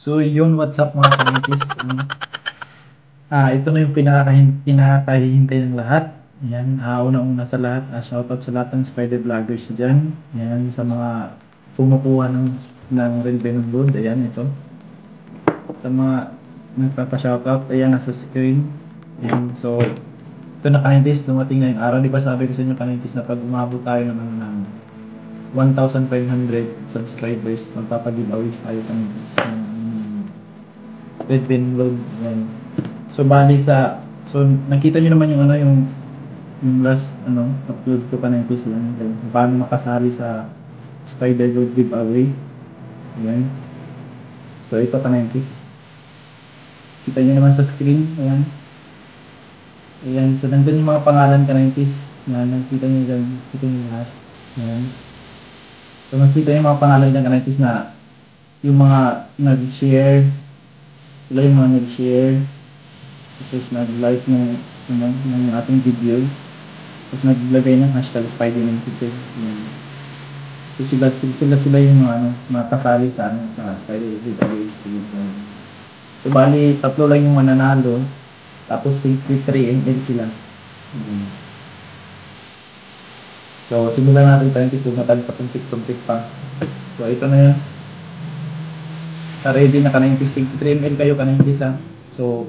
So yun, what's up mga kanitis? Ito na yung pinakahihintay ng lahat. Yan, una-una sa lahat, shoutout sa lahat ng spider vloggers dyan. Yan, sa mga kumukuha ng Red Venom Blood. Ayan, ito. Sa mga nagpapa-shoutout, ayan, nasa screen. Yan, so, ito na kanitis, dumating na yung araw. Di ba sabi ko sa inyo kanitis na pag umabot tayo ng 1,500 subscribers, magpapag-giveaways tayo kanitis. Red Venom Blood. Yan. So nakita niyo naman yung yung last upload ko pa ng quiz lang paano makasali sa Spider Road giveaway. Ayan. So ito pa ng quiz. Kita niyo naman sa screen. Ayan. Ayan. So nandun yung mga pangalan ka ng quiz. Ayan. Nakita niyo dyan. Kita niyo lahat. Ayan. So nakita niyo yung mga pangalan dyan ka ng quiz na yung mga nag-share. Sila yung mga nag-share. Tapos nag-like ng ating video. Tapos naglagay ng hashtag Spiderman-Twitter. So sila yung makasali sa Spider-Man. So bali, tatlo lang yung mananalo. Tapos 3 ML sila. So simulan natin tayo kasi matagal pa tuntik pa. So ito na yan. Ready na ka na yung 3 ML kayo ka na yung isa. So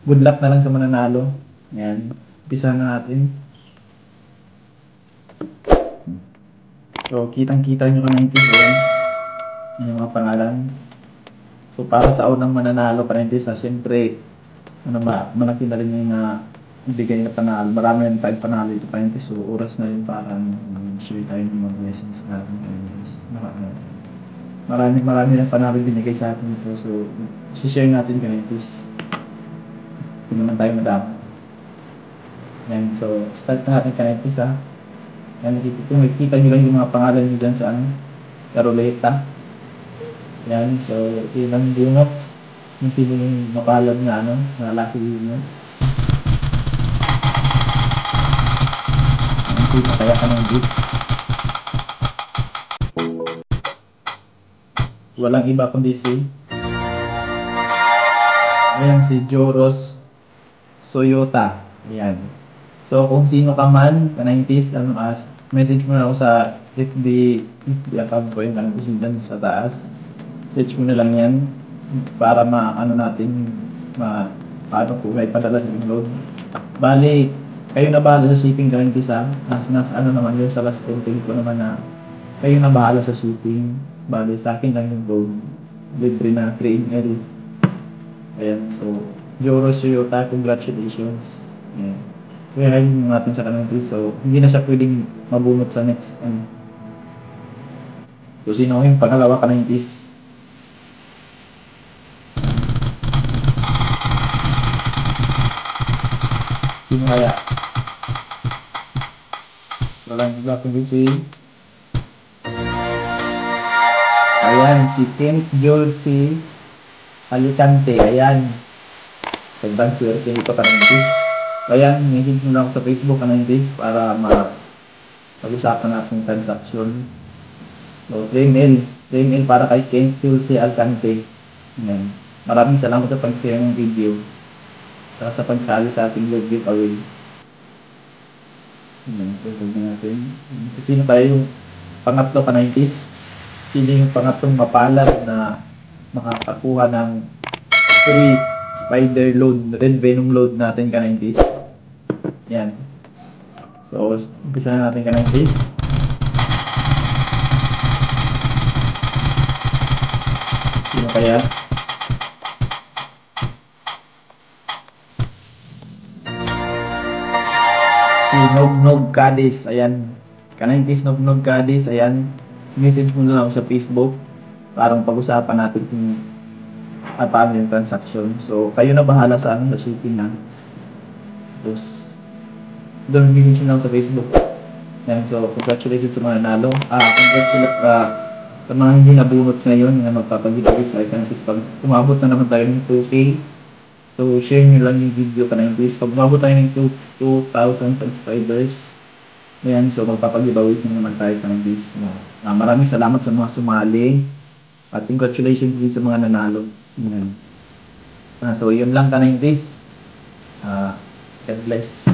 good luck na lang sa mananalo. Ayan. Umpisa na natin. So, kitang-kita nyo ka na yung ayan. Yung mga pangalan. So, para sa unang mananalo, parentis na, siyempre, malaki na rin yung ibigay na panalo. Marami na tayong panalo ito, parentis. So, oras na rin para share tayo ng mga blessings natin. Marami na panalo binigay sa atin ito. So, share natin, parentis. Hindi naman tayo madami. Yan, so start na natin kanipis ha. Yan, nakikita nyo lang yung mga pangalan nyo dyan sa karoleta. Yan, so ilang dinok. Yung feeling mapalad na nalaki yun yun. Yan, hindi kaya ka ng gift. Walang iba kundi ayan, si Joros Soyota. Ayan. So, kung sino ka man, ka-90s, message mo na ako sa FB account ko yung ka-90s sa taas. Search mo na lang yan para natin, paano po may padala sa load. Bali, kayo na bahala sa shipping ka-90s ha. Naman yun sa last content ko naman na kayo na bahala sa shipping. Bali, sa akin lang yung load. Libre na 3ML. Ayan, so Joros Toyota, congratulations. Ayan. So, yun natin sa kanang so hindi na siya pwedeng mabunot sa next So, sino yung pangalawa kanang sino kaya? Walang iba kundi ayan, si Tim Josie Alicante. Ayan. Sobrang swerte nito ka-90s. Ayan, message mo lang ako sa Facebook ka-90s para mag-usapan natin transaction. So, 3ML para kay Ken Tulsi Alcante. Ayan. Maraming salamat sa pag-share ng video. Sa pagsali sa ating live giveaway. Ayan, pagod na natin. Sino tayo yung pangatlo ka-90s? Sino yung pangatlong mapalad na makakakuha ng free spider load, red venom load natin ka-90s. Yan. So, umpisa na natin ka-90s. Sino kaya? Si Nognog Cadiz. Ayan. Ka-90s Nognog Cadiz. Ayan. Message mo na lang ako sa Facebook. Parang pag-usapan natin kung paano yung transaction. So, kayo na bahala sa shipping na. Tapos, doon message nyo lang sa Facebook. Yan, so, congratulations sa mga nanalo. Congratulations sa mga hindi nabunot ngayon na magpapag-giveaway sa iCansis. Pag umabot na naman tayo ng 2K, so, share nyo lang yung video ka na yung please. Pag umabot tayo ng 2,000 subscribers, ayan, so magpapag-giveaway na naman tayo ka ng please. Maraming salamat sa mga sumali. At congratulations din sa mga nanalo. Mm. So, yun lang ka na yung days. God bless.